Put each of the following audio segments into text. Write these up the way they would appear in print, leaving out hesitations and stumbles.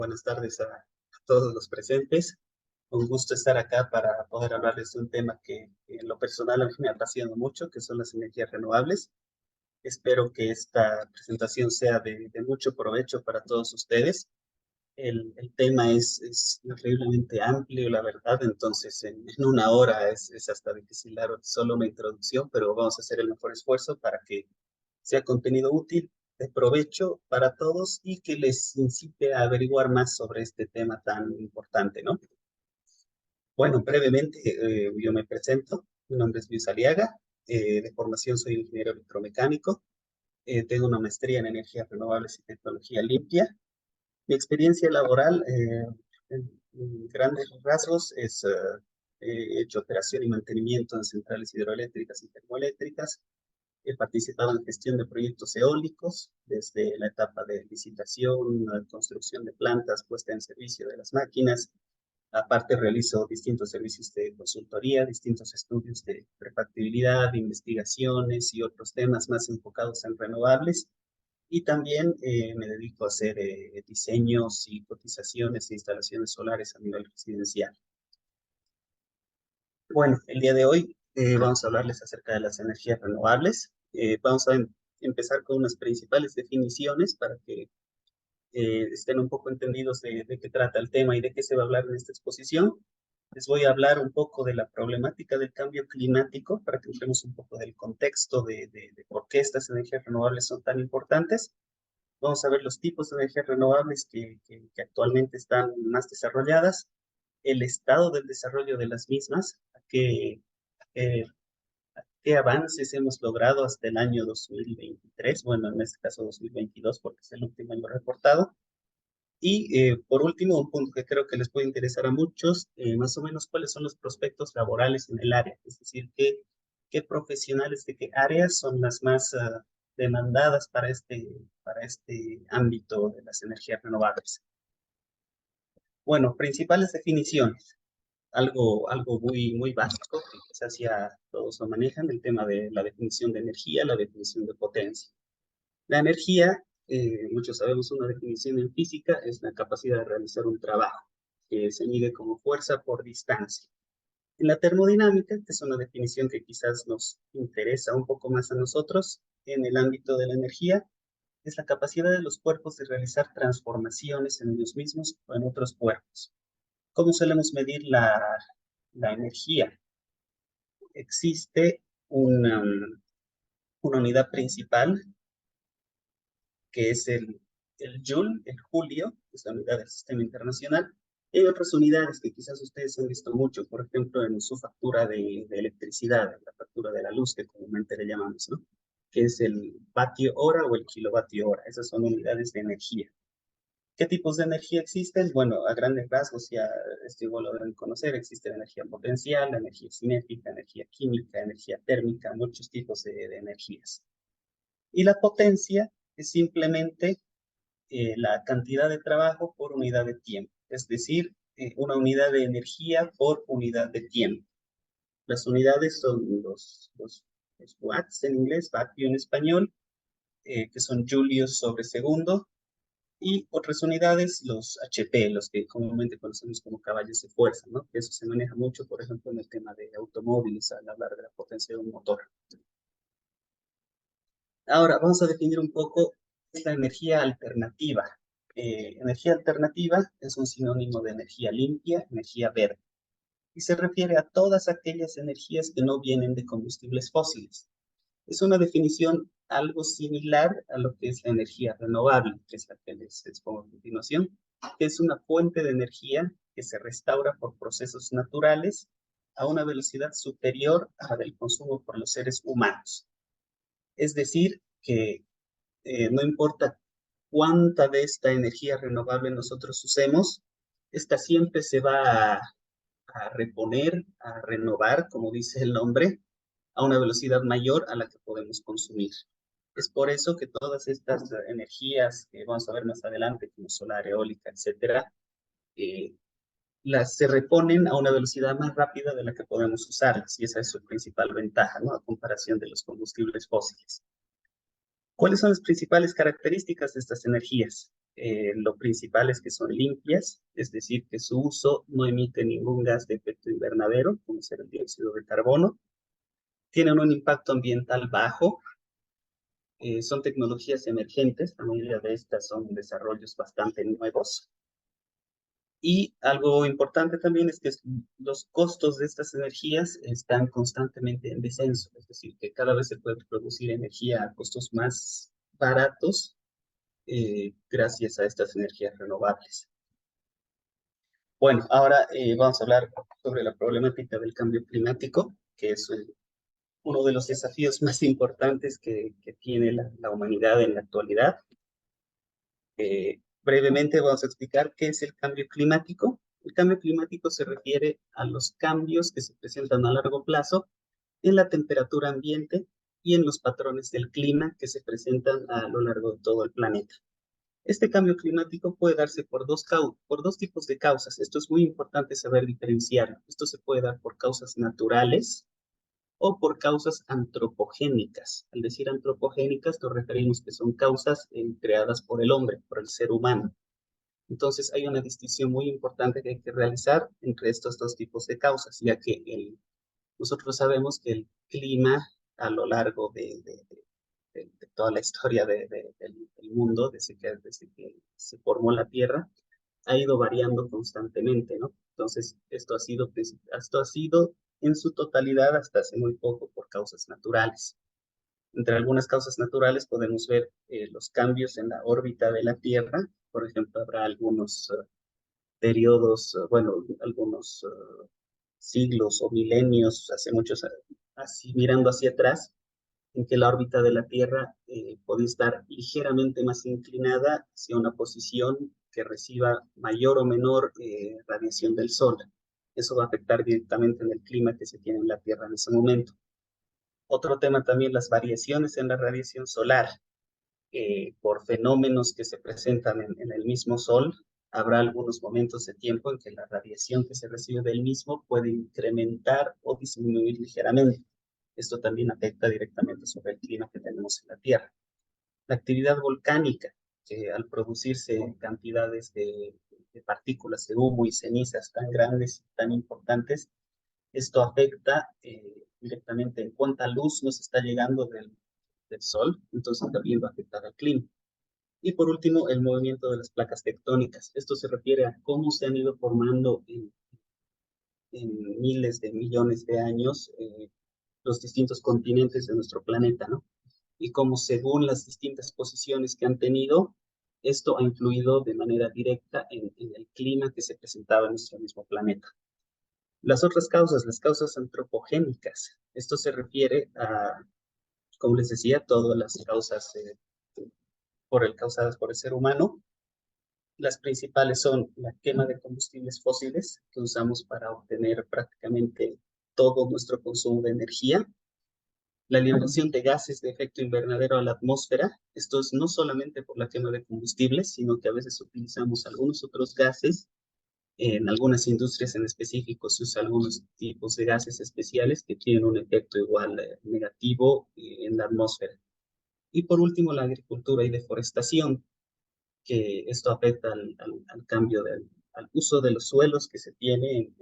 Buenas tardes a todos los presentes. Un gusto estar acá para poder hablarles de un tema que en lo personal a mí me apasiona mucho, que son las energías renovables. Espero que esta presentación sea de mucho provecho para todos ustedes. El tema es increíblemente amplio, la verdad, entonces en una hora es hasta difícil dar solo una introducción, pero vamos a hacer el mejor esfuerzo para que sea contenido útil, de provecho para todos y que les incite a averiguar más sobre este tema tan importante, ¿no? Bueno, brevemente yo me presento. Mi nombre es Luis Aliaga. De formación soy ingeniero electromecánico. Tengo una maestría en energías renovables y tecnología limpia. Mi experiencia laboral, en grandes rasgos, he hecho operación y mantenimiento en centrales hidroeléctricas y termoeléctricas. He participado en gestión de proyectos eólicos, desde la etapa de licitación, construcción de plantas, puesta en servicio de las máquinas. Aparte, realizo distintos servicios de consultoría, distintos estudios de prefactibilidad, investigaciones y otros temas más enfocados en renovables. Y también me dedico a hacer diseños y cotizaciones de instalaciones solares a nivel residencial. Bueno, el día de hoy vamos a hablarles acerca de las energías renovables. Vamos a empezar con unas principales definiciones para que estén un poco entendidos de qué trata el tema y de qué se va a hablar en esta exposición. Les voy a hablar un poco de la problemática del cambio climático para que entremos un poco del contexto de por qué estas energías renovables son tan importantes. Vamos a ver los tipos de energías renovables que actualmente están más desarrolladas, el estado del desarrollo de las mismas, qué, qué avances hemos logrado hasta el año 2023, bueno, en este caso 2022, porque es el último año reportado. Y por último, un punto que creo que les puede interesar a muchos, más o menos cuáles son los prospectos laborales en el área, es decir, qué profesionales de qué áreas son las más demandadas para este ámbito de las energías renovables. Bueno, principales definiciones. Algo muy básico, que quizás ya todos lo manejan, el tema de la definición de energía, la definición de potencia. La energía, muchos sabemos una definición en física, es la capacidad de realizar un trabajo, que se mide como fuerza por distancia. En la termodinámica, que es una definición que quizás nos interesa un poco más a nosotros, en el ámbito de la energía, es la capacidad de los cuerpos de realizar transformaciones en ellos mismos o en otros cuerpos. ¿Cómo solemos medir la energía? Existe una unidad principal que es el Joule, el Julio, que es la unidad del sistema internacional. Y hay otras unidades que quizás ustedes han visto mucho, por ejemplo, en su factura de electricidad, la factura de la luz, que comúnmente le llamamos, ¿no? Que es el vatio hora o el kilovatio hora. Esas son unidades de energía. ¿Qué tipos de energía existen? Bueno, a grandes rasgos, ya esto igual lo deben conocer, existe la energía potencial, la energía cinética, energía química, energía térmica, muchos tipos de energías. Y la potencia es simplemente la cantidad de trabajo por unidad de tiempo, es decir, una unidad de energía por unidad de tiempo. Las unidades son los watts en inglés, vatio en español, que son julios sobre segundo, y otras unidades, los HP, los que comúnmente conocemos como caballos de fuerza, ¿no? Eso se maneja mucho, por ejemplo, en el tema de automóviles, al hablar de la potencia de un motor. Ahora, vamos a definir un poco esta energía alternativa. Energía alternativa es un sinónimo de energía limpia, energía verde, y se refiere a todas aquellas energías que no vienen de combustibles fósiles. Es una definición algo similar a lo que es la energía renovable, que es la que les expongo a continuación, que es una fuente de energía que se restaura por procesos naturales a una velocidad superior a la del consumo por los seres humanos. Es decir, que no importa cuánta de esta energía renovable nosotros usemos, esta siempre se va a reponer, a renovar, como dice el nombre, a una velocidad mayor a la que podemos consumir. Es por eso que todas estas energías que vamos a ver más adelante, como solar, eólica, etcétera, se reponen a una velocidad más rápida de la que podemos usarlas, y esa es su principal ventaja, ¿no? A comparación de los combustibles fósiles. ¿Cuáles son las principales características de estas energías? Lo principal es que son limpias, es decir, que su uso no emite ningún gas de efecto invernadero, como ser el dióxido de carbono. Tienen un impacto ambiental bajo. Son tecnologías emergentes, la mayoría de estas son desarrollos bastante nuevos. Y algo importante también es que los costos de estas energías están constantemente en descenso, es decir, que cada vez se puede producir energía a costos más baratos gracias a estas energías renovables. Bueno, ahora vamos a hablar sobre la problemática del cambio climático, que es uno de los desafíos más importantes que tiene la humanidad en la actualidad. Brevemente vamos a explicar qué es el cambio climático. El cambio climático se refiere a los cambios que se presentan a largo plazo en la temperatura ambiente y en los patrones del clima que se presentan a lo largo de todo el planeta. Este cambio climático puede darse por dos tipos de causas. Esto es muy importante saber diferenciarlo. Esto se puede dar por causas naturales o por causas antropogénicas. Al decir antropogénicas, nos referimos que son causas creadas por el hombre, por el ser humano. Entonces, hay una distinción muy importante que hay que realizar entre estos dos tipos de causas, ya que nosotros sabemos que el clima a lo largo de toda la historia del mundo, desde que se formó la Tierra, ha ido variando constantemente, ¿no? Entonces, esto ha sido en su totalidad hasta hace muy poco por causas naturales. Entre algunas causas naturales podemos ver los cambios en la órbita de la Tierra. Por ejemplo, habrá algunos periodos, bueno, algunos siglos o milenios, hace muchos, así mirando hacia atrás, en que la órbita de la Tierra puede estar ligeramente más inclinada hacia una posición que reciba mayor o menor radiación del Sol. Eso va a afectar directamente en el clima que se tiene en la Tierra en ese momento. Otro tema también, las variaciones en la radiación solar. Por fenómenos que se presentan en el mismo Sol, habrá algunos momentos de tiempo en que la radiación que se recibe del mismo puede incrementar o disminuir ligeramente. Esto también afecta directamente sobre el clima que tenemos en la Tierra. La actividad volcánica, que al producirse cantidades de partículas de humo y cenizas tan grandes y tan importantes, esto afecta directamente en cuánta luz nos está llegando del Sol, entonces también va a afectar al clima. Y por último, el movimiento de las placas tectónicas. Esto se refiere a cómo se han ido formando en miles de millones de años los distintos continentes de nuestro planeta, ¿no? Y cómo según las distintas posiciones que han tenido, esto ha influido de manera directa en el clima que se presentaba en nuestro mismo planeta. Las otras causas, las causas antropogénicas, esto se refiere a, como les decía, todas las causas causadas por el ser humano. Las principales son la quema de combustibles fósiles que usamos para obtener prácticamente todo nuestro consumo de energía, la liberación de gases de efecto invernadero a la atmósfera. Esto es no solamente por la quema de combustibles, sino que a veces utilizamos algunos otros gases. En algunas industrias en específico se usan algunos tipos de gases especiales que tienen un efecto igual negativo en la atmósfera. Y por último, la agricultura y deforestación, que esto afecta al cambio al uso de los suelos que se tiene en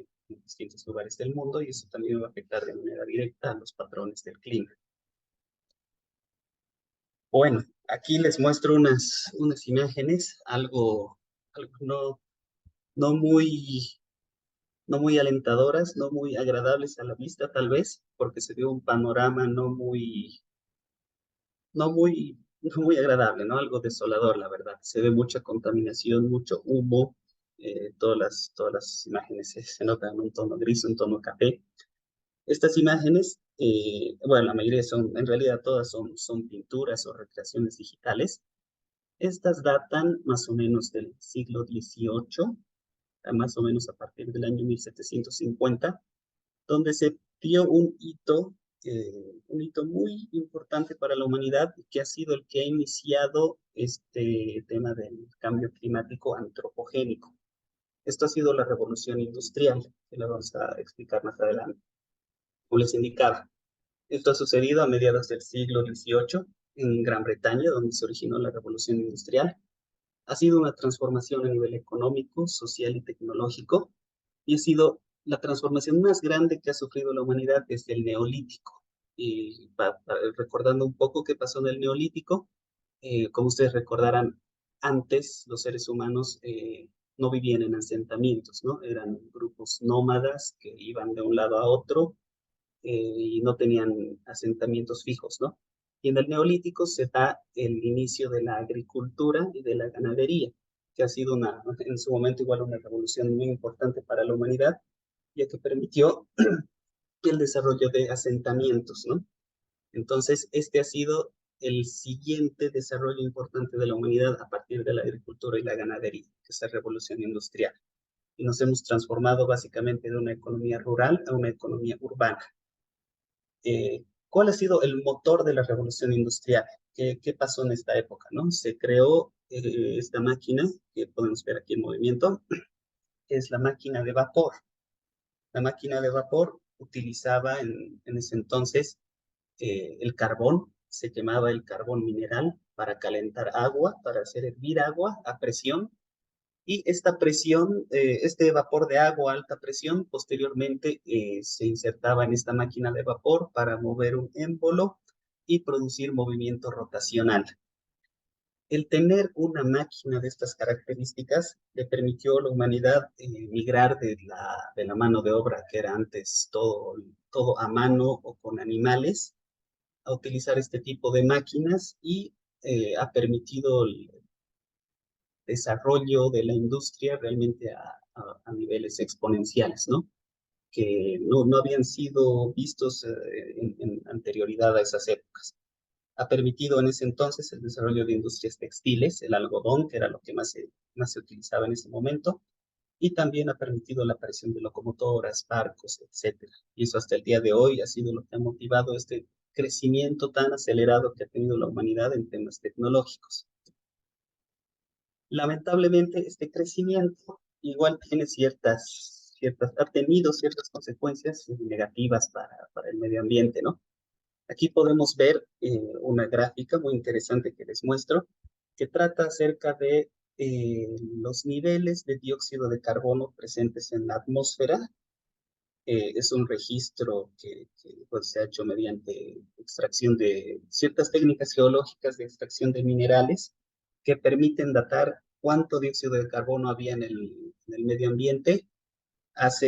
distintos lugares del mundo, y eso también va a afectar de manera directa a los patrones del clima. Bueno, aquí les muestro unas imágenes, algo no muy, no muy alentadoras, no muy agradables a la vista tal vez, porque se ve un panorama no muy agradable, ¿no? Algo desolador, la verdad. Se ve mucha contaminación, mucho humo, todas las imágenes se notan un tono gris, un tono café. Estas imágenes, bueno, la mayoría son, en realidad todas son pinturas o recreaciones digitales. Estas datan más o menos del siglo XVIII, más o menos a partir del año 1750, donde se dio un hito muy importante para la humanidad, que ha sido el que ha iniciado este tema del cambio climático antropogénico. Esto ha sido la revolución industrial, que la vamos a explicar más adelante. Como les indicaba, esto ha sucedido a mediados del siglo XVIII en Gran Bretaña, donde se originó la revolución industrial. ha sido una transformación a nivel económico, social y tecnológico, y ha sido la transformación más grande que ha sufrido la humanidad desde el Neolítico. Y recordando un poco qué pasó en el Neolítico, como ustedes recordarán, antes los seres humanos no vivían en asentamientos, ¿no? Eran grupos nómadas que iban de un lado a otro y no tenían asentamientos fijos, ¿no? Y en el Neolítico se da el inicio de la agricultura y de la ganadería, que ha sido en su momento igual una revolución muy importante para la humanidad, ya que permitió el desarrollo de asentamientos, ¿no? Entonces, este ha sido el siguiente desarrollo importante de la humanidad a partir de la agricultura y la ganadería, que es la revolución industrial. Y nos hemos transformado básicamente de una economía rural a una economía urbana. ¿Cuál ha sido el motor de la revolución industrial? ¿Qué pasó en esta época, no? Se creó esta máquina que podemos ver aquí en movimiento, que es la máquina de vapor. La máquina de vapor utilizaba en ese entonces el carbón, se quemaba el carbón mineral para calentar agua, para hacer hervir agua a presión, y esta presión, este vapor de agua a alta presión, posteriormente se insertaba en esta máquina de vapor para mover un émbolo y producir movimiento rotacional. El tener una máquina de estas características le permitió a la humanidad migrar de la mano de obra, que era antes todo a mano o con animales, a utilizar este tipo de máquinas y ha permitido el desarrollo de la industria realmente a niveles exponenciales, ¿no? Que no habían sido vistos en anterioridad a esas épocas. Ha permitido en ese entonces el desarrollo de industrias textiles, el algodón, que era lo que más se utilizaba en ese momento, y también ha permitido la aparición de locomotoras, barcos, etcétera. Y eso hasta el día de hoy ha sido lo que ha motivado este crecimiento tan acelerado que ha tenido la humanidad en temas tecnológicos. Lamentablemente, este crecimiento igual tiene ha tenido ciertas consecuencias negativas para el medio ambiente, ¿no? Aquí podemos ver una gráfica muy interesante que les muestro, que trata acerca de los niveles de dióxido de carbono presentes en la atmósfera. Es un registro que pues, se ha hecho mediante extracción de ciertas técnicas geológicas de extracción de minerales que permiten datar cuánto dióxido de carbono había en el medio ambiente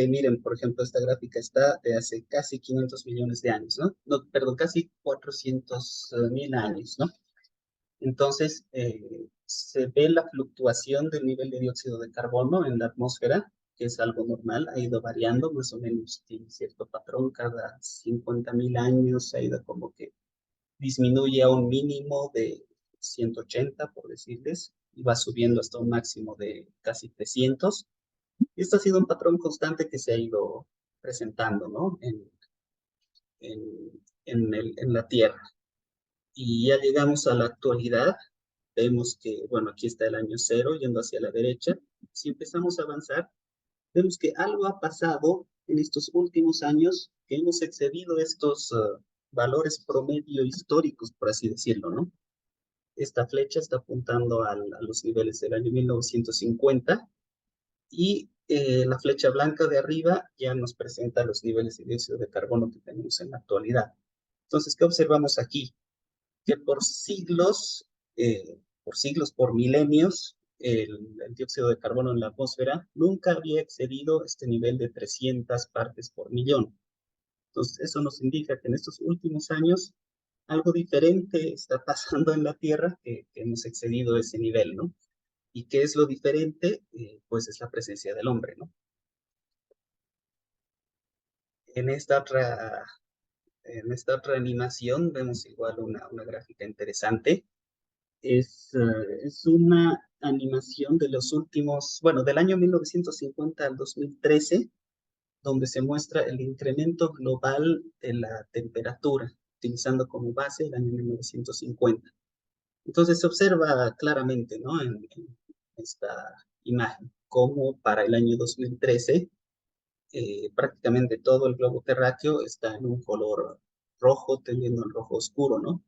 miren, por ejemplo, esta gráfica está de hace casi 500 millones de años, ¿no? No, perdón, casi 400.000 años, ¿no? Entonces, se ve la fluctuación del nivel de dióxido de carbono en la atmósfera, que es algo normal, ha ido variando, más o menos tiene cierto patrón, cada 50.000 años ha ido como que disminuye a un mínimo de 180, por decirles, y va subiendo hasta un máximo de casi 300. Y esto ha sido un patrón constante que se ha ido presentando, ¿no? En la Tierra. Y ya llegamos a la actualidad, vemos que, bueno, aquí está el año cero yendo hacia la derecha. Si empezamos a avanzar, vemos que algo ha pasado en estos últimos años, que hemos excedido estos valores promedio históricos, por así decirlo, ¿no? Esta flecha está apuntando a los niveles del año 1950 y la flecha blanca de arriba ya nos presenta los niveles de dióxido de carbono que tenemos en la actualidad. Entonces, ¿qué observamos aquí? Que por milenios, el dióxido de carbono en la atmósfera nunca había excedido este nivel de 300 partes por millón. Entonces, eso nos indica que en estos últimos años algo diferente está pasando en la Tierra, que hemos excedido ese nivel, ¿no? ¿Y qué es lo diferente? Pues es la presencia del hombre, ¿no? En esta otra, en esta otra animación vemos igual una gráfica interesante. Es una animación de los últimos, bueno, del año 1950 al 2013, donde se muestra el incremento global de la temperatura, utilizando como base el año 1950. Entonces se observa claramente, ¿no? En esta imagen, cómo para el año 2013 prácticamente todo el globo terráqueo está en un color rojo, tendiendo al rojo oscuro, ¿no?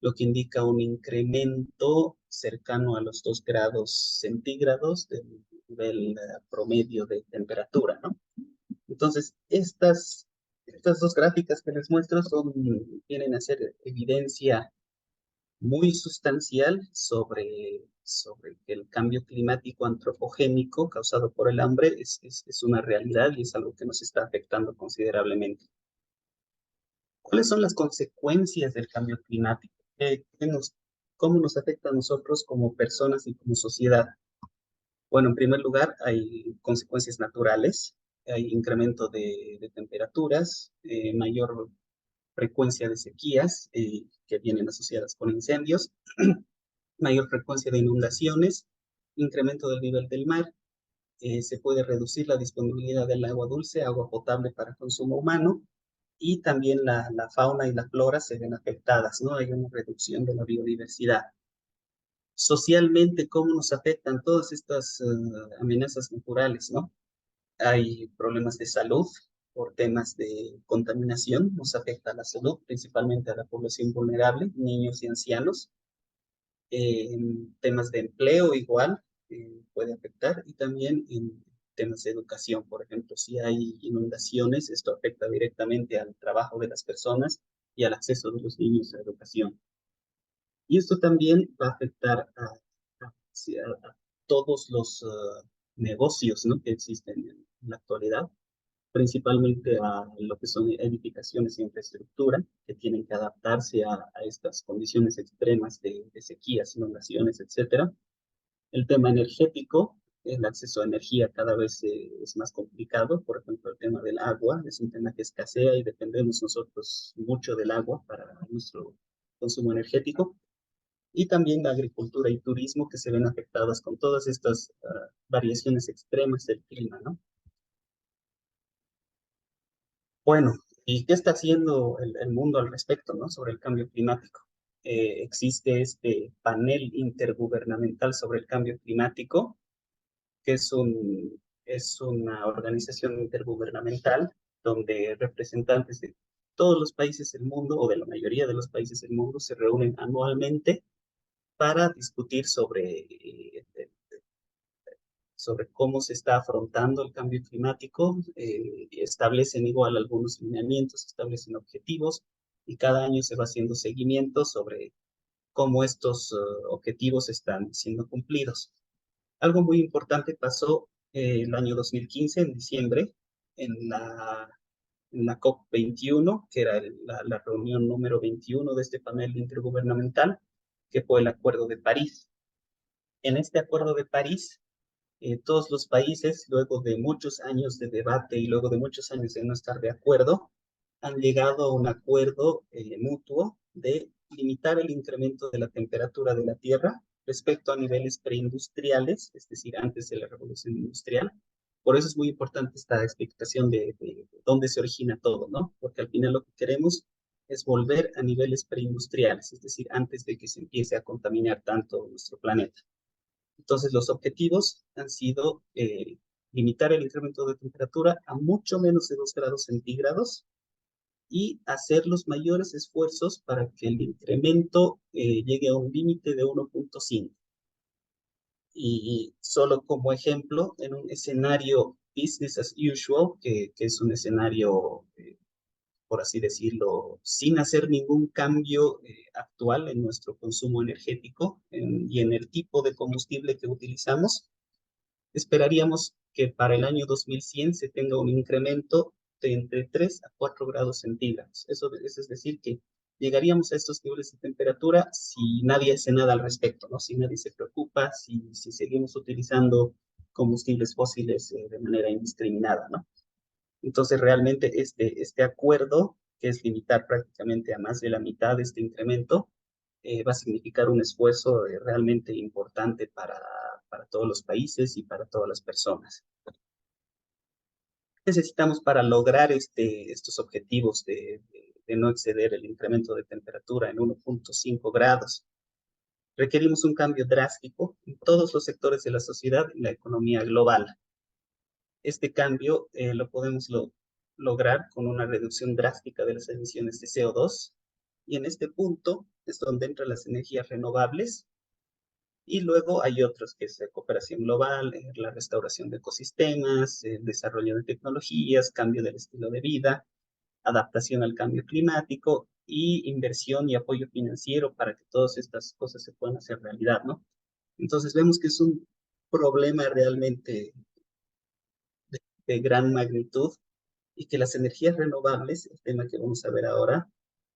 lo que indica un incremento cercano a los 2 grados centígrados del nivel promedio de temperatura, ¿no? Entonces, estas dos gráficas que les muestro vienen a ser evidencia muy sustancial sobre que el cambio climático antropogénico causado por el hambre es una realidad y es algo que nos está afectando considerablemente. ¿Cuáles son las consecuencias del cambio climático? ¿Cómo nos afecta a nosotros como personas y como sociedad? Bueno, en primer lugar, hay consecuencias naturales, hay incremento de temperaturas, mayor frecuencia de sequías que vienen asociadas con incendios, mayor frecuencia de inundaciones, incremento del nivel del mar, se puede reducir la disponibilidad del agua dulce, agua potable para consumo humano, y también la fauna y la flora se ven afectadas, ¿no? Hay una reducción de la biodiversidad. Socialmente, ¿cómo nos afectan todas estas amenazas naturales, ¿no? Hay problemas de salud por temas de contaminación, nos afecta a la salud, principalmente a la población vulnerable, niños y ancianos. En temas de empleo igual puede afectar, y también en temas de educación, por ejemplo, si hay inundaciones, esto afecta directamente al trabajo de las personas y al acceso de los niños a la educación. Y esto también va a afectar a todos los negocios, ¿no?, que existen en la actualidad, principalmente a lo que son edificaciones e infraestructura, que tienen que adaptarse a estas condiciones extremas de sequías, inundaciones, etcétera. El tema energético, el acceso a energía cada vez es más complicado. Por ejemplo, el tema del agua es un tema que escasea y dependemos nosotros mucho del agua para nuestro consumo energético. Y también la agricultura y turismo, que se ven afectadas con todas estas variaciones extremas del clima, ¿no? Bueno, ¿y qué está haciendo el mundo al respecto, ¿no?, sobre el cambio climático? Existe este panel intergubernamental sobre el cambio climático, que es una organización intergubernamental donde representantes de todos los países del mundo, o de la mayoría de los países del mundo, se reúnen anualmente para discutir sobre cómo se está afrontando el cambio climático, establecen igual algunos lineamientos, establecen objetivos, y cada año se va haciendo seguimiento sobre cómo estos objetivos están siendo cumplidos. Algo muy importante pasó el año 2015, en diciembre, en la COP21, que era la reunión número 21 de este panel intergubernamental, que fue el Acuerdo de París. En este Acuerdo de París, todos los países, luego de muchos años de debate y luego de muchos años de no estar de acuerdo, han llegado a un acuerdo mutuo de limitar el incremento de la temperatura de la Tierra respecto a niveles preindustriales, es decir, antes de la revolución industrial. Por eso es muy importante esta explicación de dónde se origina todo, ¿no? Porque al final lo que queremos es volver a niveles preindustriales, es decir, antes de que se empiece a contaminar tanto nuestro planeta. Entonces, los objetivos han sido limitar el incremento de temperatura a mucho menos de 2 grados centígrados y hacer los mayores esfuerzos para que el incremento llegue a un límite de 1.5. Y solo como ejemplo, en un escenario business as usual, que es un escenario, por así decirlo, sin hacer ningún cambio actual en nuestro consumo energético y en el tipo de combustible que utilizamos, esperaríamos que para el año 2100 se tenga un incremento de entre 3 a 4 grados centígrados. Eso es decir, que llegaríamos a estos niveles de temperatura si nadie hace nada al respecto, ¿no? Si nadie se preocupa, si seguimos utilizando combustibles fósiles de manera indiscriminada, ¿no? Entonces, realmente este acuerdo, que es limitar prácticamente a más de la mitad de este incremento, va a significar un esfuerzo realmente importante para todos los países y para todas las personas. ¿Qué necesitamos para lograr estos objetivos de no exceder el incremento de temperatura en 1.5 grados? Requerimos un cambio drástico en todos los sectores de la sociedad y la economía global. Este cambio lo podemos lograr con una reducción drástica de las emisiones de CO2, y en este punto es donde entran las energías renovables, y luego hay otros que es cooperación global, la restauración de ecosistemas, el desarrollo de tecnologías, cambio del estilo de vida, adaptación al cambio climático y inversión y apoyo financiero para que todas estas cosas se puedan hacer realidad, ¿no? Entonces vemos que es un problema realmente de gran magnitud y que las energías renovables, el tema que vamos a ver ahora,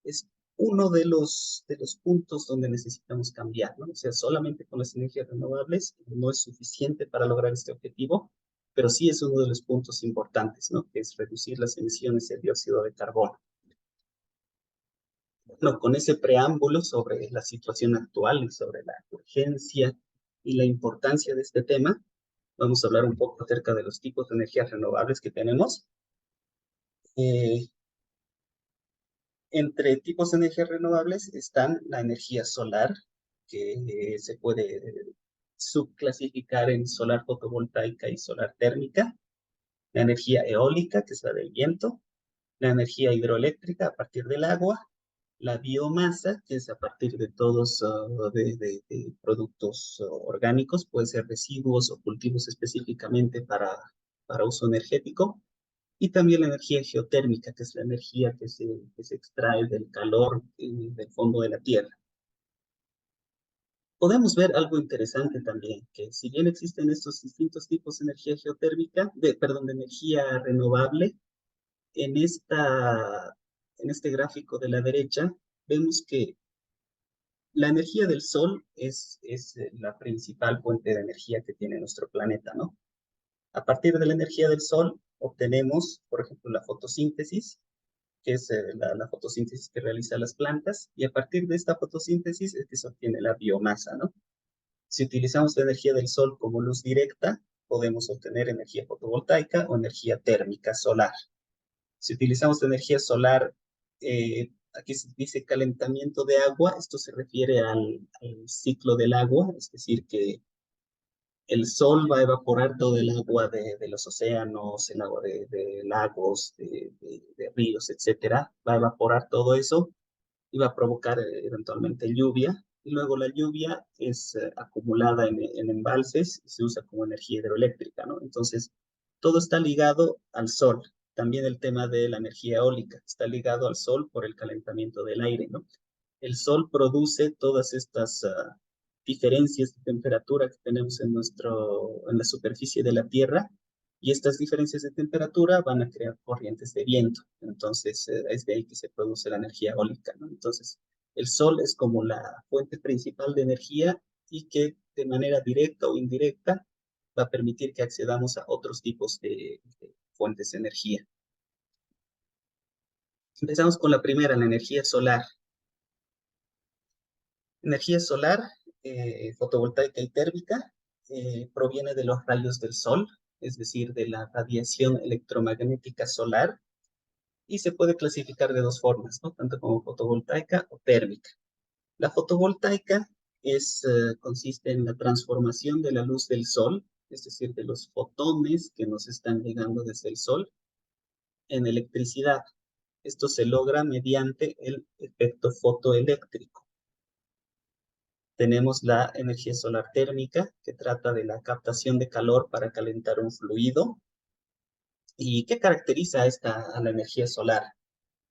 es uno de los puntos donde necesitamos cambiar, ¿no? O sea, solamente con las energías renovables no es suficiente para lograr este objetivo, pero sí es uno de los puntos importantes, ¿no? Que es reducir las emisiones de dióxido de carbono. Bueno, con ese preámbulo sobre la situación actual y sobre la urgencia y la importancia de este tema, vamos a hablar un poco acerca de los tipos de energías renovables que tenemos. Eh, Entre tipos de energías renovables están la energía solar, que se puede subclasificar en solar fotovoltaica y solar térmica, la energía eólica, que es la del viento, la energía hidroeléctrica a partir del agua, la biomasa, que es a partir de todos de productos orgánicos, puede ser residuos o cultivos específicamente para uso energético, y también la energía geotérmica, que es la energía que se extrae del calor del fondo de la Tierra. Podemos ver algo interesante también, que si bien existen estos distintos tipos de energía geotérmica, perdón, de energía renovable, en este gráfico de la derecha, vemos que la energía del sol es la principal fuente de energía que tiene nuestro planeta, ¿no? A partir de la energía del sol obtenemos, por ejemplo, la fotosíntesis, que es la fotosíntesis que realizan las plantas, y a partir de esta fotosíntesis es que se obtiene la biomasa, ¿no? Si utilizamos la energía del sol como luz directa, podemos obtener energía fotovoltaica o energía térmica solar. Si utilizamos la energía solar, aquí se dice calentamiento de agua, esto se refiere al ciclo del agua, es decir, que el sol va a evaporar todo el agua de los océanos, el agua de lagos, de ríos, etcétera, va a evaporar todo eso y va a provocar eventualmente lluvia. Y luego la lluvia es acumulada en embalses y se usa como energía hidroeléctrica, ¿no? Entonces, todo está ligado al sol. También el tema de la energía eólica está ligado al sol por el calentamiento del aire, ¿no? El sol produce todas estas diferencias de temperatura que tenemos en la superficie de la Tierra, y estas diferencias de temperatura van a crear corrientes de viento. Entonces, es de ahí que se produce la energía eólica, ¿no? Entonces, el sol es como la fuente principal de energía y que de manera directa o indirecta va a permitir que accedamos a otros tipos de fuentes de energía. Empezamos con la primera, la energía solar. Energía solar, fotovoltaica y térmica, proviene de los rayos del sol, es decir, de la radiación electromagnética solar, y se puede clasificar de dos formas, ¿no? Tanto como fotovoltaica o térmica. La fotovoltaica consiste en la transformación de la luz del sol, es decir, de los fotones que nos están llegando desde el sol, en electricidad. Esto se logra mediante el efecto fotoeléctrico. Tenemos la energía solar térmica, que trata de la captación de calor para calentar un fluido. ¿Y qué caracteriza a la energía solar?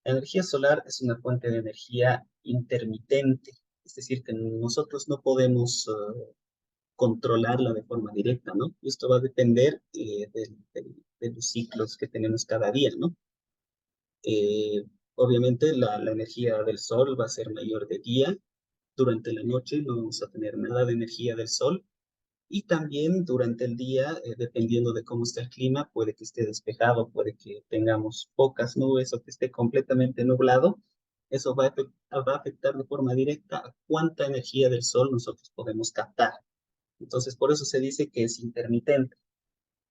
La energía solar es una fuente de energía intermitente, es decir, que nosotros no podemos controlarla de forma directa, ¿no? Y esto va a depender de los ciclos que tenemos cada día, ¿no? Eh, Obviamente la energía del sol va a ser mayor de día. Durante la noche no vamos a tener nada de energía del sol. Y también durante el día, dependiendo de cómo está el clima, puede que esté despejado, puede que tengamos pocas nubes o que esté completamente nublado. Eso va a afectar de forma directa a cuánta energía del sol nosotros podemos captar. Entonces, por eso se dice que es intermitente.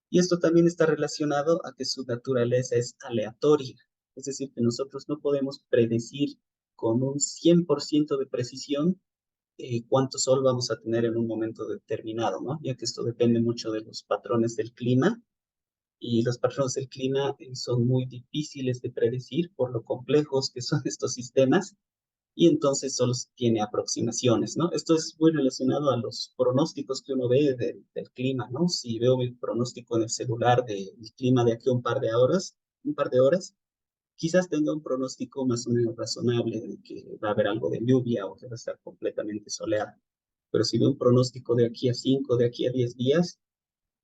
Y esto también está relacionado a que su naturaleza es aleatoria. Es decir, que nosotros no podemos predecir con un 100% de precisión cuánto sol vamos a tener en un momento determinado, ¿no? Ya que esto depende mucho de los patrones del clima, y los patrones del clima son muy difíciles de predecir por lo complejos que son estos sistemas. y entonces solo se tiene aproximaciones, ¿no? Esto es muy relacionado a los pronósticos que uno ve del clima, ¿no? Si veo mi pronóstico en el celular del clima de aquí a un par de horas, quizás tenga un pronóstico más o menos razonable de que va a haber algo de lluvia o que va a estar completamente soleado. Pero si veo un pronóstico de aquí a 5, de aquí a 10 días,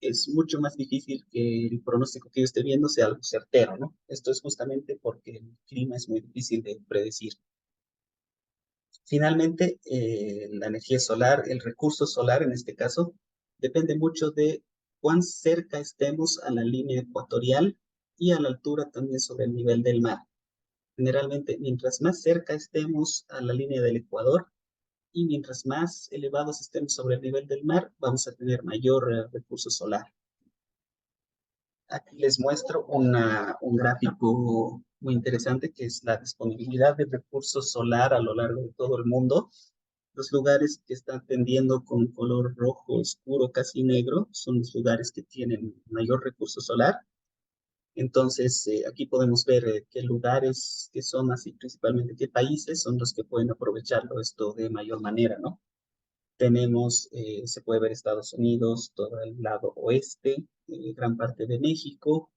es mucho más difícil que el pronóstico que yo esté viendo sea algo certero, ¿no? Esto es justamente porque el clima es muy difícil de predecir. Finalmente, la energía solar, el recurso solar en este caso, depende mucho de cuán cerca estemos a la línea ecuatorial y a la altura también sobre el nivel del mar. Generalmente, mientras más cerca estemos a la línea del Ecuador y mientras más elevados estemos sobre el nivel del mar, vamos a tener mayor recurso solar. Aquí les muestro un gráfico muy interesante que es la disponibilidad de recursos solar a lo largo de todo el mundo. Los lugares que están tendiendo con color rojo oscuro, casi negro, son los lugares que tienen mayor recurso solar. Entonces, aquí podemos ver qué lugares, qué zonas y principalmente qué países son los que pueden aprovecharlo esto de mayor manera, ¿no? Tenemos, se puede ver Estados Unidos, todo el lado oeste, gran parte de México.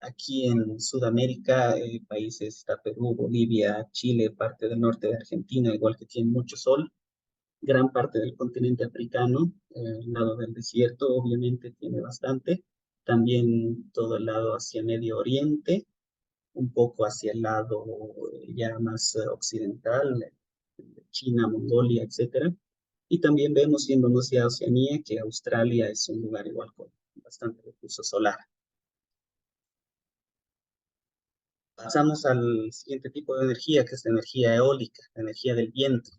Aquí en Sudamérica, países está Perú, Bolivia, Chile, parte del norte de Argentina, igual que tiene mucho sol. Gran parte del continente africano, el lado del desierto, obviamente tiene bastante. También todo el lado hacia Medio Oriente, un poco hacia el lado ya más occidental, China, Mongolia, etcétera. Y también vemos, yéndonos hacia Oceanía, que Australia es un lugar igual con bastante recurso solar. Pasamos al siguiente tipo de energía, que es la energía eólica, la energía del viento.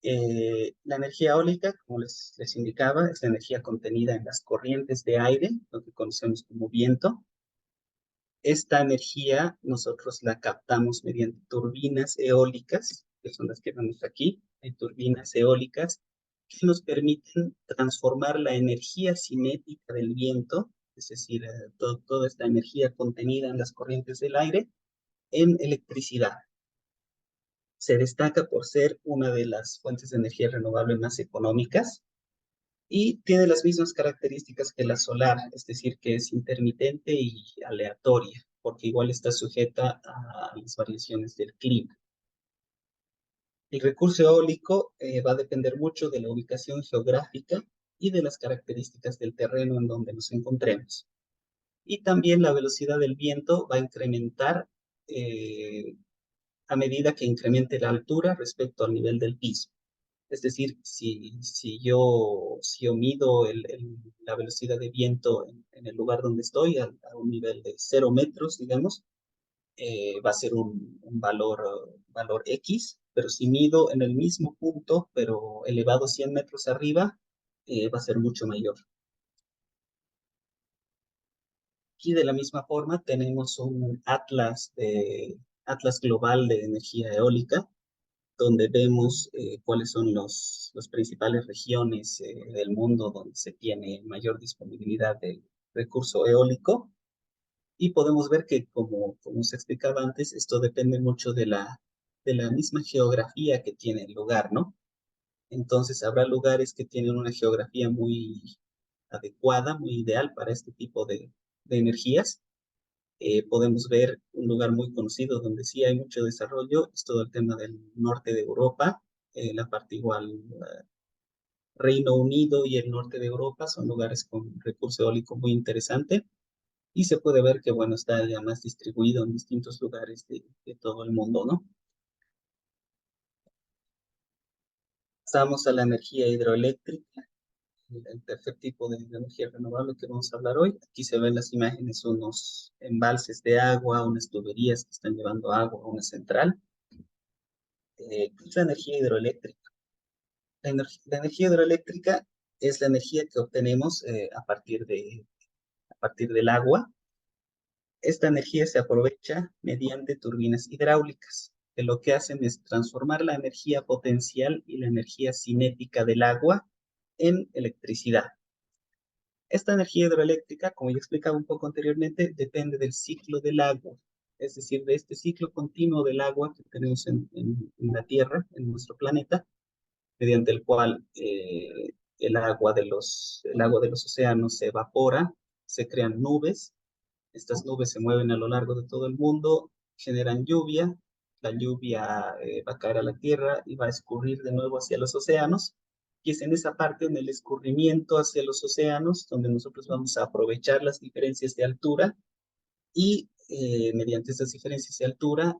La energía eólica, como les indicaba, es la energía contenida en las corrientes de aire, lo que conocemos como viento. Esta energía nosotros la captamos mediante turbinas eólicas, que son las que vemos aquí. Hay turbinas eólicas que nos permiten transformar la energía cinética del viento, es decir, toda esta energía contenida en las corrientes del aire, en electricidad. Se destaca por ser una de las fuentes de energía renovable más económicas y tiene las mismas características que la solar, es decir, que es intermitente y aleatoria, porque igual está sujeta a las variaciones del clima. El recurso eólico va a depender mucho de la ubicación geográfica y de las características del terreno en donde nos encontremos. Y también la velocidad del viento va a incrementar eh, a medida que incremente la altura respecto al nivel del piso. Es decir, si yo mido la velocidad de viento en el lugar donde estoy, a un nivel de 0 metros, digamos, va a ser un valor X, pero si mido en el mismo punto, pero elevado 100 metros arriba, va a ser mucho mayor. Y de la misma forma tenemos un atlas global de energía eólica, donde vemos cuáles son las principales regiones del mundo donde se tiene mayor disponibilidad del recurso eólico. Y podemos ver que, como se explicaba antes, esto depende mucho de la misma geografía que tiene el lugar, ¿no? Entonces, habrá lugares que tienen una geografía muy adecuada, muy ideal para este tipo de energías. Podemos ver un lugar muy conocido donde sí hay mucho desarrollo, es todo el tema del norte de Europa, la parte igual Reino Unido y el norte de Europa son lugares con recurso eólico muy interesante y se puede ver que, bueno, está ya más distribuido en distintos lugares de todo el mundo, ¿no? Pasamos a la energía hidroeléctrica, el tercer tipo de energía renovable que vamos a hablar hoy. Aquí se ven las imágenes, unos embalses de agua, unas tuberías que están llevando agua a una central. ¿Qué es la energía hidroeléctrica? La energía hidroeléctrica es la energía que obtenemos a partir del agua. Esta energía se aprovecha mediante turbinas hidráulicas, que lo que hacen es transformar la energía potencial y la energía cinética del agua en electricidad. Esta energía hidroeléctrica, como ya explicaba un poco anteriormente, depende del ciclo del agua. es decir, de este ciclo continuo del agua que tenemos en la Tierra, en nuestro planeta, mediante el cual el agua de los océanos se evapora, se crean nubes, estas nubes se mueven a lo largo de todo el mundo, generan lluvia, la lluvia va a caer a la tierra y va a escurrir de nuevo hacia los océanos, y es en esa parte, en el escurrimiento hacia los océanos, donde nosotros vamos a aprovechar las diferencias de altura y mediante estas diferencias de altura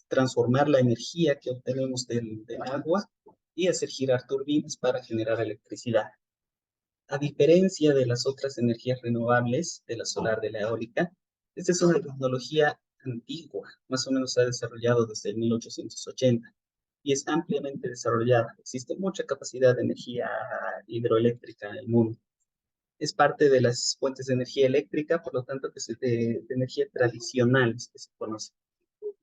transformar la energía que obtenemos del agua y hacer girar turbinas para generar electricidad. A diferencia de las otras energías renovables, de la solar, de la eólica, esta es una tecnología antigua, más o menos se ha desarrollado desde el 1880 y es ampliamente desarrollada. Existe mucha capacidad de energía hidroeléctrica en el mundo. Es parte de las fuentes de energía eléctrica, por lo tanto, que es de energía tradicionales que se conoce.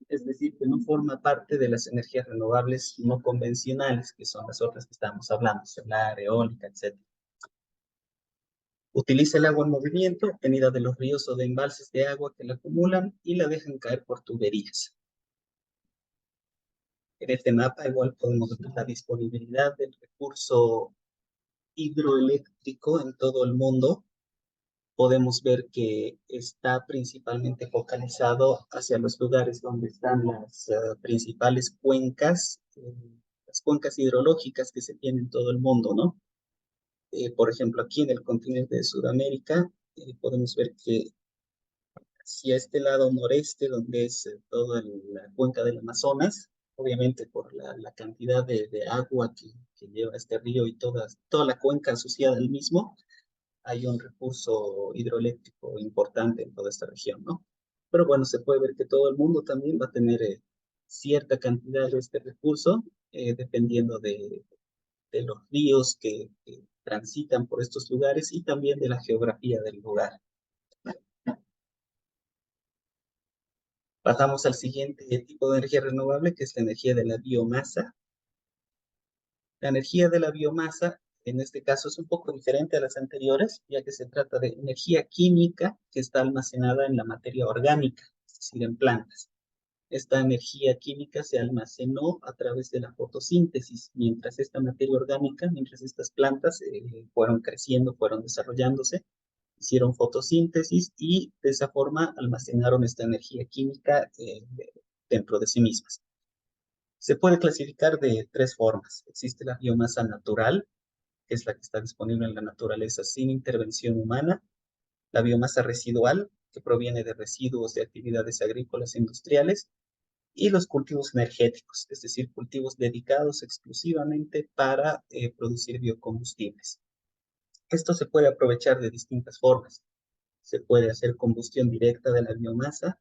Es decir, que no forma parte de las energías renovables no convencionales, que son las otras que estamos hablando, solar, eólica, etc. Utiliza el agua en movimiento, obtenida de los ríos o de embalses de agua que la acumulan y la dejan caer por tuberías. En este mapa igual podemos ver la disponibilidad del recurso hidroeléctrico en todo el mundo. Podemos ver que está principalmente focalizado hacia los lugares donde están las principales cuencas, las cuencas hidrológicas que se tienen en todo el mundo, ¿no? Por ejemplo, aquí en el continente de Sudamérica, podemos ver que hacia este lado noreste, donde es toda la cuenca del Amazonas, obviamente por la cantidad de agua que lleva este río y toda la cuenca asociada al mismo, hay un recurso hidroeléctrico importante en toda esta región, ¿no? Pero bueno, se puede ver que todo el mundo también va a tener cierta cantidad de este recurso, dependiendo de los ríos que transitan por estos lugares y también de la geografía del lugar. Pasamos al siguiente tipo de energía renovable, que es la energía de la biomasa. La energía de la biomasa, en este caso, es un poco diferente a las anteriores, ya que se trata de energía química que está almacenada en la materia orgánica, es decir, en plantas. Esta energía química se almacenó a través de la fotosíntesis, mientras esta materia orgánica, mientras estas plantas fueron creciendo, fueron desarrollándose, hicieron fotosíntesis y de esa forma almacenaron esta energía química dentro de sí mismas. Se puede clasificar de tres formas. Existe la biomasa natural, que es la que está disponible en la naturaleza sin intervención humana, la biomasa residual, que proviene de residuos de actividades agrícolas e industriales, y los cultivos energéticos, es decir, cultivos dedicados exclusivamente para producir biocombustibles. Esto se puede aprovechar de distintas formas. Se puede hacer combustión directa de la biomasa,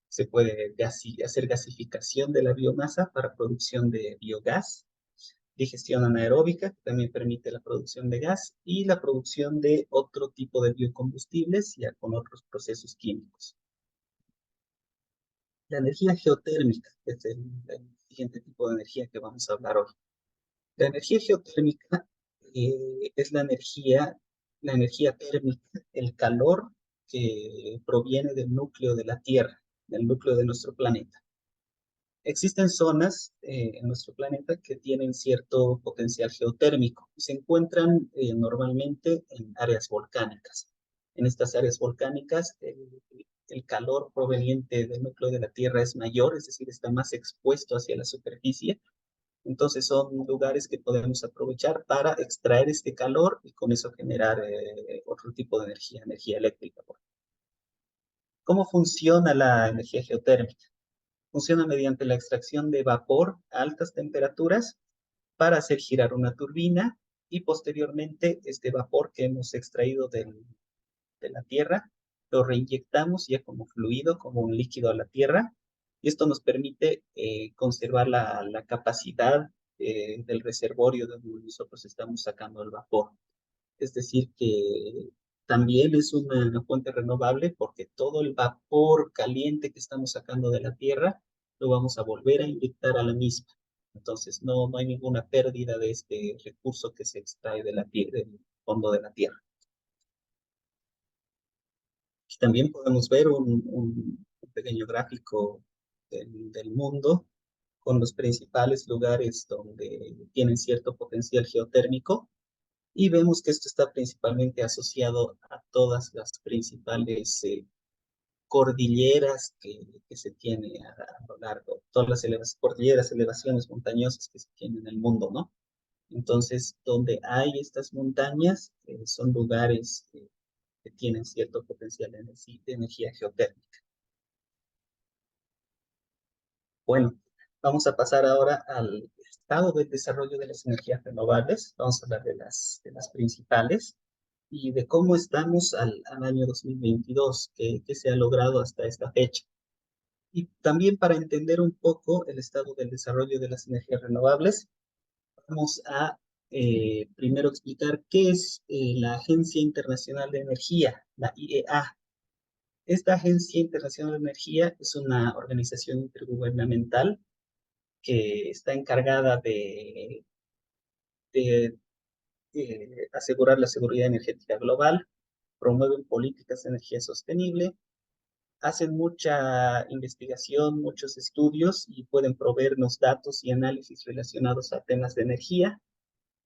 se puede hacer gasificación de la biomasa para producción de biogás, digestión anaeróbica, que también permite la producción de gas, y la producción de otro tipo de biocombustibles, ya con otros procesos químicos. La energía geotérmica es el siguiente tipo de energía que vamos a hablar hoy. La energía geotérmica es la energía térmica, el calor que proviene del núcleo de la Tierra, del núcleo de nuestro planeta. Existen zonas en nuestro planeta que tienen cierto potencial geotérmico y se encuentran normalmente en áreas volcánicas. En estas áreas volcánicas, el calor proveniente del núcleo de la Tierra es mayor, es decir, está más expuesto hacia la superficie. Entonces son lugares que podemos aprovechar para extraer este calor y con eso generar otro tipo de energía, energía eléctrica. ¿Cómo funciona la energía geotérmica? Funciona mediante la extracción de vapor a altas temperaturas para hacer girar una turbina y posteriormente este vapor que hemos extraído de la tierra lo reinyectamos ya como fluido, como un líquido a la tierra, y esto nos permite conservar la capacidad del reservorio de donde nosotros estamos sacando el vapor. Es decir, que también es una fuente renovable porque todo el vapor caliente que estamos sacando de la tierra lo vamos a volver a inyectar a la misma. Entonces, no hay ninguna pérdida de este recurso que se extrae de la tierra, del fondo de la tierra. También podemos ver un pequeño gráfico del mundo con los principales lugares donde tienen cierto potencial geotérmico y vemos que esto está principalmente asociado a todas las principales cordilleras que se tiene a lo largo, todas las cordilleras, elevaciones montañosas que se tienen en el mundo, ¿no? Entonces, donde hay estas montañas, son lugares que tienen cierto potencial de energía geotérmica. Bueno, vamos a pasar ahora al estado del desarrollo de las energías renovables. Vamos a hablar de las principales y de cómo estamos al año 2022, qué se ha logrado hasta esta fecha. Y también para entender un poco el estado del desarrollo de las energías renovables, vamos a primero explicar qué es la Agencia Internacional de Energía, la IEA. Esta Agencia Internacional de Energía es una organización intergubernamental que está encargada de asegurar la seguridad energética global, promueven políticas de energía sostenible, hacen mucha investigación, muchos estudios y pueden proveernos datos y análisis relacionados a temas de energía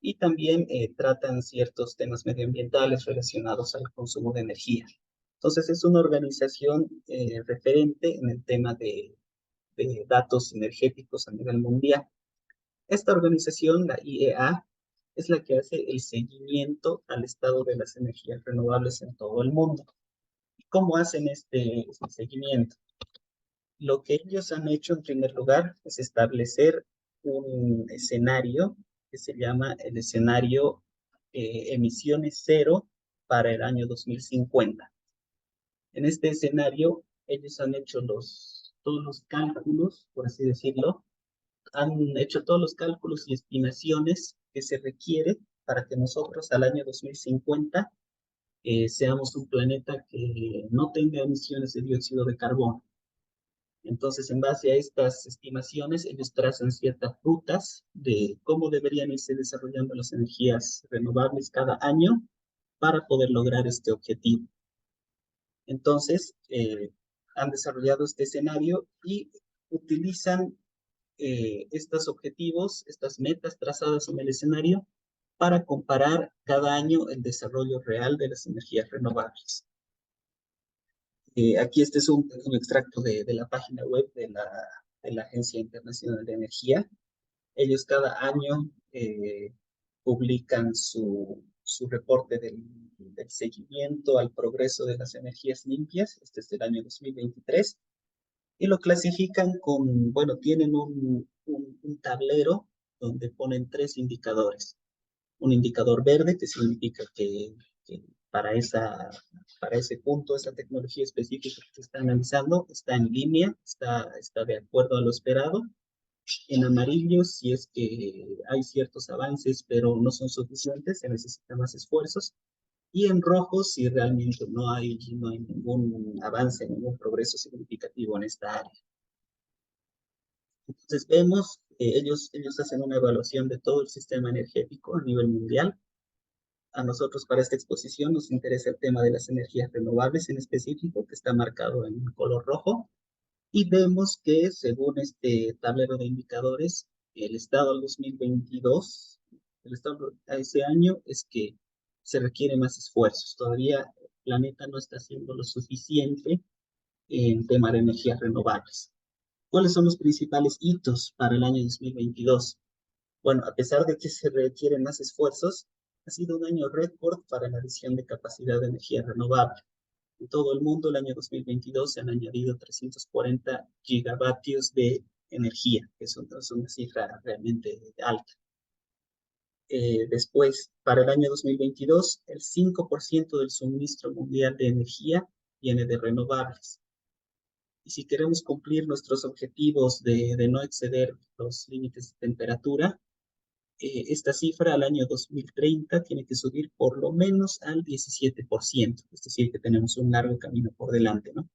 y también tratan ciertos temas medioambientales relacionados al consumo de energía. Entonces es una organización referente en el tema de datos energéticos a nivel mundial. Esta organización, la IEA, es la que hace el seguimiento al estado de las energías renovables en todo el mundo. ¿Cómo hacen este seguimiento? Lo que ellos han hecho en primer lugar es establecer un escenario que se llama el escenario emisiones cero para el año 2050. En este escenario, ellos han hecho todos los cálculos, por así decirlo, han hecho todos los cálculos y estimaciones que se requiere para que nosotros al año 2050 seamos un planeta que no tenga emisiones de dióxido de carbono. Entonces, en base a estas estimaciones, ellos trazan ciertas rutas de cómo deberían irse desarrollando las energías renovables cada año para poder lograr este objetivo. Entonces, han desarrollado este escenario y utilizan estos objetivos, estas metas trazadas en el escenario para comparar cada año el desarrollo real de las energías renovables. Aquí este es un extracto de la página web de la Agencia Internacional de Energía. Ellos cada año publican su reporte del seguimiento al progreso de las energías limpias. Este es del año 2023. Y lo clasifican bueno, tienen un tablero donde ponen tres indicadores. Un indicador verde que significa que para, para ese punto, esa tecnología específica que se está analizando está en línea, está de acuerdo a lo esperado. En amarillo, si es que hay ciertos avances, pero no son suficientes, se necesitan más esfuerzos. Y en rojo, si realmente no hay ningún avance, ningún progreso significativo en esta área. Entonces vemos, ellos hacen una evaluación de todo el sistema energético a nivel mundial. A nosotros para esta exposición nos interesa el tema de las energías renovables en específico, que está marcado en color rojo. Y vemos que según este tablero de indicadores, el estado al 2022, el estado a ese año es que se requiere más esfuerzos. Todavía el planeta no está haciendo lo suficiente en tema de energías renovables. ¿Cuáles son los principales hitos para el año 2022? Bueno, a pesar de que se requieren más esfuerzos, ha sido un año récord para la adición de capacidad de energía renovable. En todo el mundo, el año 2022 se han añadido 340 gigavatios de energía, que es una cifra realmente alta. Después, para el año 2022, el 5% del suministro mundial de energía viene de renovables. Y si queremos cumplir nuestros objetivos de no exceder los límites de temperatura, esta cifra al año 2030 tiene que subir por lo menos al 17%, es decir, que tenemos un largo camino por delante, ¿no?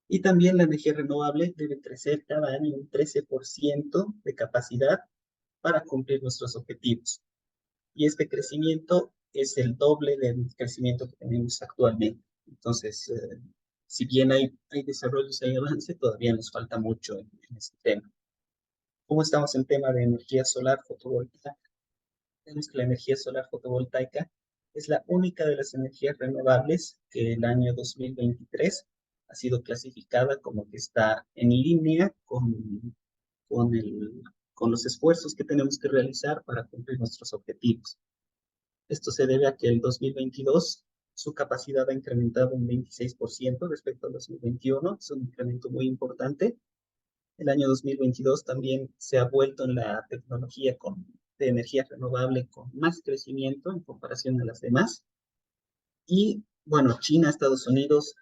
Y también la energía renovable debe crecer cada año un 13% de capacidad para cumplir nuestros objetivos. Y este crecimiento es el doble del crecimiento que tenemos actualmente. Entonces, si bien hay desarrollos, hay avance, todavía nos falta mucho en este tema. ¿Cómo estamos en tema de energía solar fotovoltaica? Vemos que la energía solar fotovoltaica es la única de las energías renovables que el año 2023 ha sido clasificada como que está en línea con, el, con los esfuerzos que tenemos que realizar para cumplir nuestros objetivos. Esto se debe a que el 2022 su capacidad ha incrementado un 26% respecto al 2021, es un incremento muy importante. El año 2022 también se ha vuelto en la tecnología de energía renovable con más crecimiento en comparación a las demás. Y bueno, China, Estados Unidos,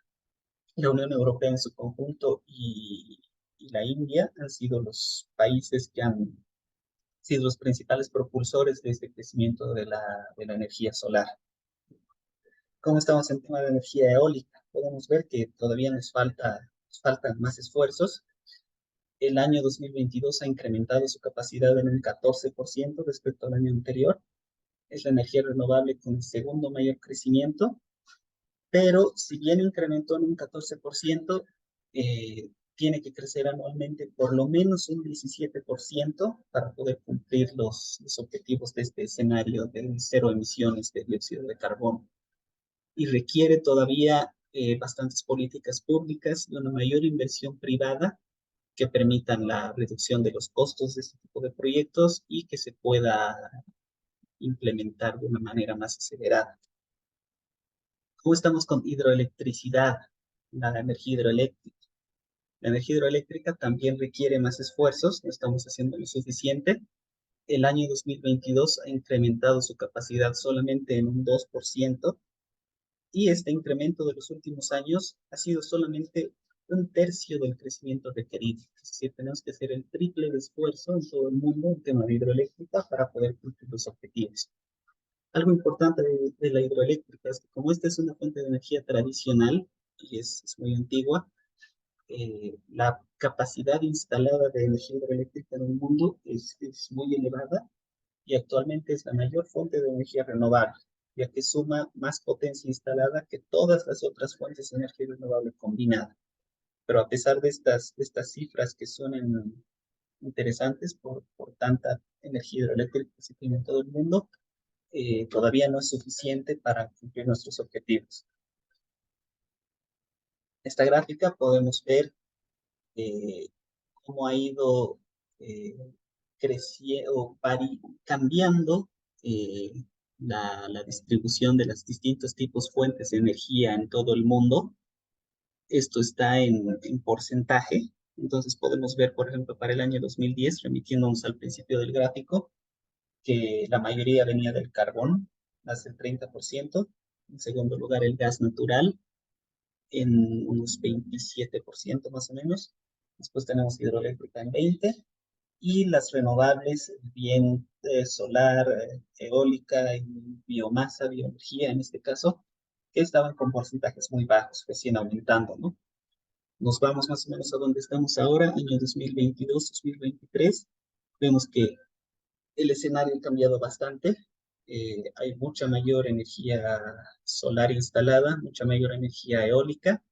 la Unión Europea en su conjunto y la India han sido los países que han sido los principales propulsores de este crecimiento de la energía solar. ¿Cómo estamos en tema de energía eólica? Podemos ver que todavía nos faltan más esfuerzos. El año 2022 ha incrementado su capacidad en un 14% respecto al año anterior. Es la energía renovable con el segundo mayor crecimiento, pero si bien incrementó en un 14%, tiene que crecer anualmente por lo menos un 17% para poder cumplir los objetivos de este escenario de cero emisiones de dióxido de carbono. Y requiere todavía bastantes políticas públicas y una mayor inversión privada que permitan la reducción de los costos de este tipo de proyectos y que se pueda implementar de una manera más acelerada. ¿Cómo estamos con hidroelectricidad, la energía hidroeléctrica? La energía hidroeléctrica también requiere más esfuerzos, no estamos haciendo lo suficiente. El año 2022 ha incrementado su capacidad solamente en un 2%, y este incremento de los últimos años ha sido solamente un tercio del crecimiento requerido. Es decir, tenemos que hacer el triple de esfuerzo en todo el mundo en tema de hidroeléctrica para poder cumplir los objetivos. Algo importante de la hidroeléctrica es que como esta es una fuente de energía tradicional y es muy antigua, la capacidad instalada de energía hidroeléctrica en el mundo es muy elevada y actualmente es la mayor fuente de energía renovable, ya que suma más potencia instalada que todas las otras fuentes de energía renovable combinadas. Pero a pesar de estas cifras que son interesantes por tanta energía hidroeléctrica que se tiene en todo el mundo, todavía no es suficiente para cumplir nuestros objetivos. En esta gráfica podemos ver eh, cómo ha ido eh, creciendo, cambiando eh, la distribución de los distintos tipos fuentes de energía en todo el mundo. Esto está en porcentaje. Entonces podemos ver, por ejemplo, para el año 2010, remitiéndonos al principio del gráfico, que la mayoría venía del carbón, más del 30%. En segundo lugar, el gas natural, en unos 27% más o menos. Después tenemos hidroeléctrica en 20%, y las renovables, bien solar, eólica y biomasa, bioenergía en este caso, que estaban con porcentajes muy bajos, recién aumentando, ¿no? Nos vamos más o menos a donde estamos ahora, año 2022-2023. Vemos que el escenario ha cambiado bastante. Hay mucha mayor energía solar instalada, mucha mayor energía eólica,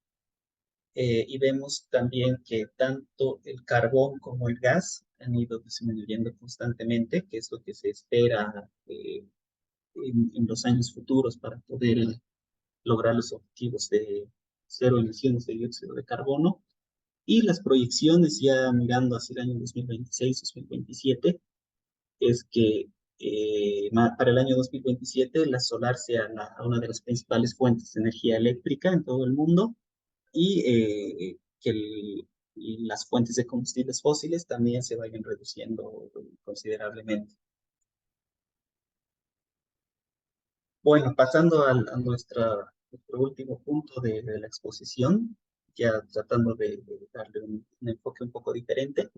y vemos también que tanto el carbón como el gas han ido disminuyendo constantemente, que es lo que se espera en los años futuros para poder lograr los objetivos de cero emisiones de dióxido de carbono. Y las proyecciones ya mirando hacia el año 2026-2027 es que para el año 2027 la solar sea una de las principales fuentes de energía eléctrica en todo el mundo, y que las fuentes de combustibles fósiles también se vayan reduciendo considerablemente. Bueno, pasando nuestro último punto de la exposición, ya tratando de darle un enfoque un poco diferente,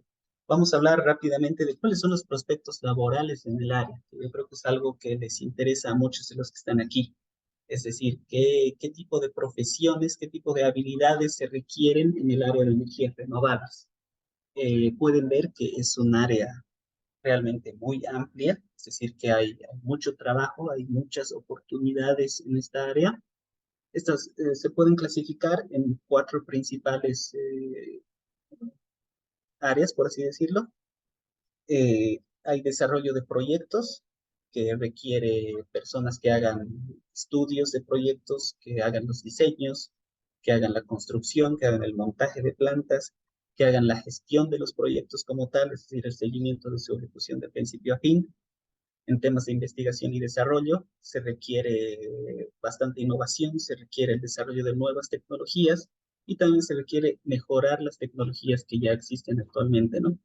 vamos a hablar rápidamente de cuáles son los prospectos laborales en el área, que yo creo que es algo que les interesa a muchos de los que están aquí. Es decir, qué tipo de profesiones, qué tipo de habilidades se requieren en el área de energías renovables. Pueden ver que es un área realmente muy amplia, es decir, que hay mucho trabajo, hay muchas oportunidades en esta área, Estas se pueden clasificar en cuatro principales áreas, por así decirlo. Hay desarrollo de proyectos que requiere personas que hagan estudios de proyectos, que hagan los diseños, que hagan la construcción, que hagan el montaje de plantas, que hagan la gestión de los proyectos como tal, es decir, el seguimiento de su ejecución de principio a fin. En temas de investigación y desarrollo se requiere bastante innovación, se requiere el desarrollo de nuevas tecnologías y también se requiere mejorar las tecnologías que ya existen actualmente, ¿no?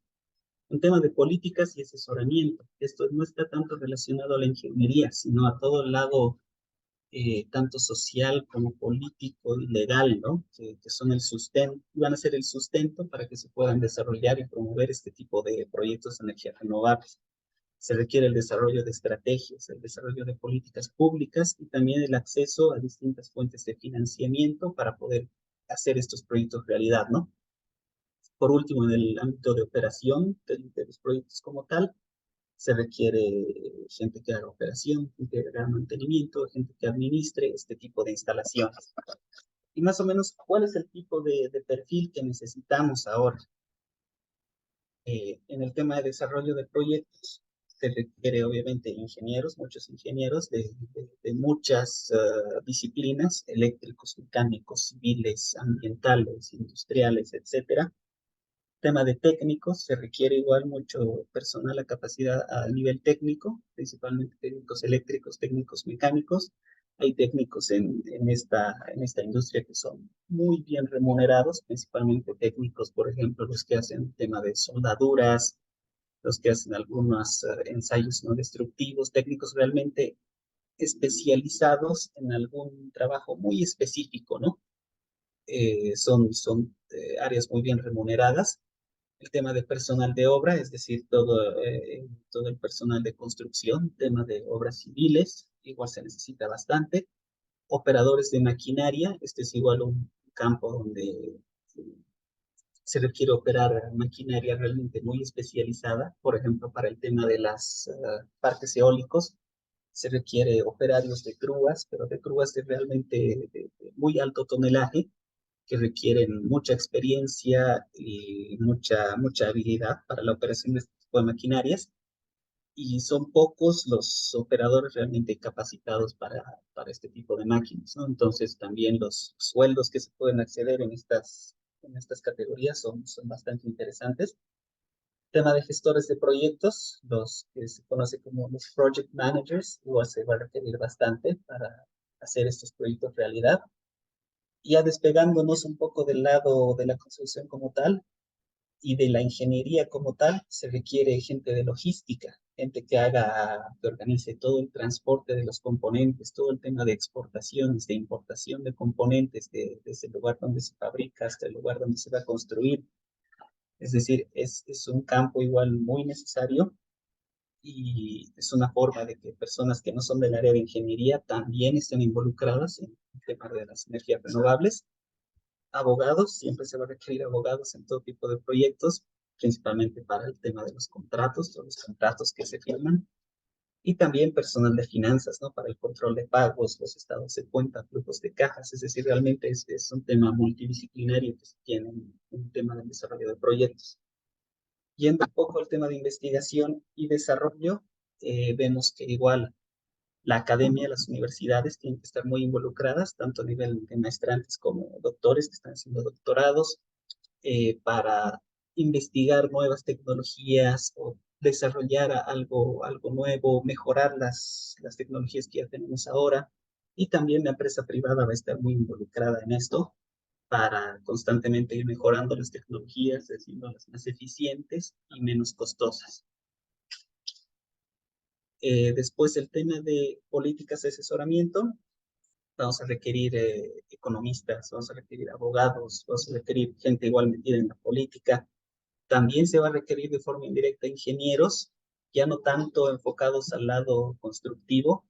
Un tema de políticas y asesoramiento. Esto no está tanto relacionado a la ingeniería, sino a todo el lado tanto social como político y legal, ¿no? Que son el sustento, van a ser el sustento para que se puedan desarrollar y promover este tipo de proyectos de energía renovables. Se requiere el desarrollo de estrategias, el desarrollo de políticas públicas y también el acceso a distintas fuentes de financiamiento para poder hacer estos proyectos realidad, ¿no? Por último, en el ámbito de operación de los proyectos como tal, se requiere gente que haga operación, gente que haga mantenimiento, gente que administre este tipo de instalaciones. Y más o menos, ¿cuál es el tipo de perfil que necesitamos ahora? En el tema de desarrollo de proyectos, se requiere obviamente ingenieros, muchos ingenieros de muchas disciplinas, eléctricos, mecánicos, civiles, ambientales, industriales, etcétera. Tema de técnicos, se requiere igual mucho personal a capacidad a nivel técnico, principalmente técnicos eléctricos, técnicos mecánicos. Hay técnicos en esta industria que son muy bien remunerados, principalmente técnicos, por ejemplo, los que hacen tema de soldaduras, los que hacen algunos ensayos no destructivos, técnicos realmente especializados en algún trabajo muy específico, ¿no? Son áreas muy bien remuneradas. El tema de personal de obra, es decir, todo el personal de construcción, tema de obras civiles, igual se necesita bastante. Operadores de maquinaria, este es igual un campo donde se requiere operar maquinaria realmente muy especializada, por ejemplo, para el tema de las parques eólicos, se requiere operarios de grúas, pero de grúas de realmente de muy alto tonelaje, que requieren mucha experiencia y mucha habilidad para la operación de este tipo de maquinarias. Y son pocos los operadores realmente capacitados para este tipo de máquinas, ¿no? Entonces también los sueldos que se pueden acceder en estas categorías son bastante interesantes. Tema de gestores de proyectos, los que se conoce como los project managers, igual se va a requerir bastante para hacer estos proyectos realidad. Ya despegándonos un poco del lado de la construcción como tal y de la ingeniería como tal, se requiere gente de logística, gente que organice todo el transporte de los componentes, todo el tema de exportaciones, de importación de componentes desde el lugar donde se fabrica hasta el lugar donde se va a construir. Es decir, es un campo igual muy necesario y es una forma de que personas que no son del área de ingeniería también estén involucradas en el tema de las energías renovables. Abogados, siempre se va a requerir abogados en todo tipo de proyectos, principalmente para el tema de los contratos, todos los contratos que se firman, y también personal de finanzas, ¿no? Para el control de pagos, los estados de cuenta, flujos de cajas, es decir, realmente es un tema multidisciplinario que se tiene en un tema del desarrollo de proyectos. Yendo un poco al tema de investigación y desarrollo, vemos que igual la academia, las universidades tienen que estar muy involucradas, tanto a nivel de maestrantes como doctores que están haciendo doctorados, para investigar nuevas tecnologías o desarrollar algo nuevo, mejorar las tecnologías que ya tenemos ahora. Y también la empresa privada va a estar muy involucrada en esto para constantemente ir mejorando las tecnologías, haciéndolas más eficientes y menos costosas. Después el tema de políticas de asesoramiento, vamos a requerir economistas, vamos a requerir abogados, vamos a requerir gente igual metida en la política. También se va a requerir de forma indirecta ingenieros, ya no tanto enfocados al lado constructivo,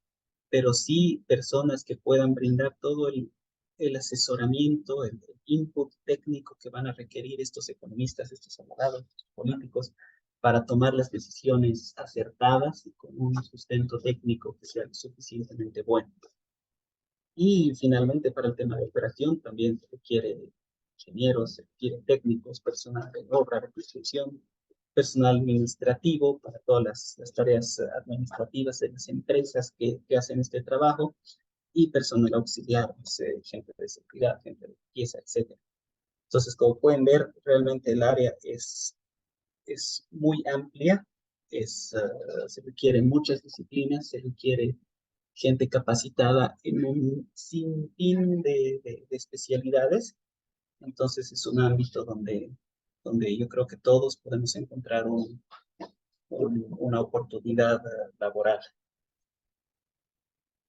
pero sí personas que puedan brindar todo el asesoramiento, el input técnico que van a requerir estos economistas, estos abogados, estos políticos, para tomar las decisiones acertadas y con un sustento técnico que sea suficientemente bueno. Y finalmente, para el tema de operación, también se requiere ingenieros, se requiere técnicos, personal de obra, de construcción, personal administrativo para todas las tareas administrativas de las empresas que hacen este trabajo y personal auxiliar, no sé, gente de seguridad, gente de limpieza, etcétera. Entonces, como pueden ver, realmente el área es muy amplia, se requieren muchas disciplinas, se requiere gente capacitada en un sinfín de especialidades. Entonces es un ámbito donde yo creo que todos podemos encontrar una oportunidad laboral.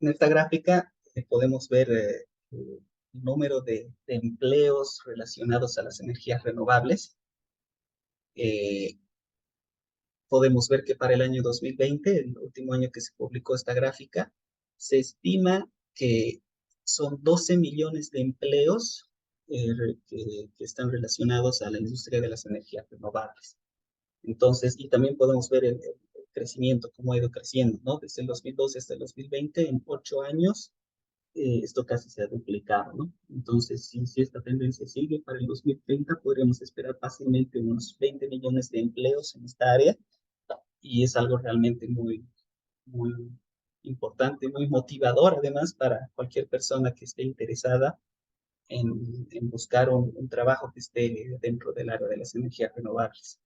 En esta gráfica podemos ver el número de empleos relacionados a las energías renovables. Eh, Podemos ver que para el año 2020, el último año que se publicó esta gráfica, se estima que son 12 millones de empleos que están relacionados a la industria de las energías renovables. Entonces, y también podemos ver el crecimiento, cómo ha ido creciendo, ¿no? Desde el 2012 hasta el 2020, en 8 años, esto casi se ha duplicado, ¿no? Entonces, si esta tendencia sigue para el 2030, podríamos esperar fácilmente unos 20 millones de empleos en esta área y es algo realmente muy importante, muy motivador además para cualquier persona que esté interesada en buscar un trabajo que esté dentro del área de las energías renovables.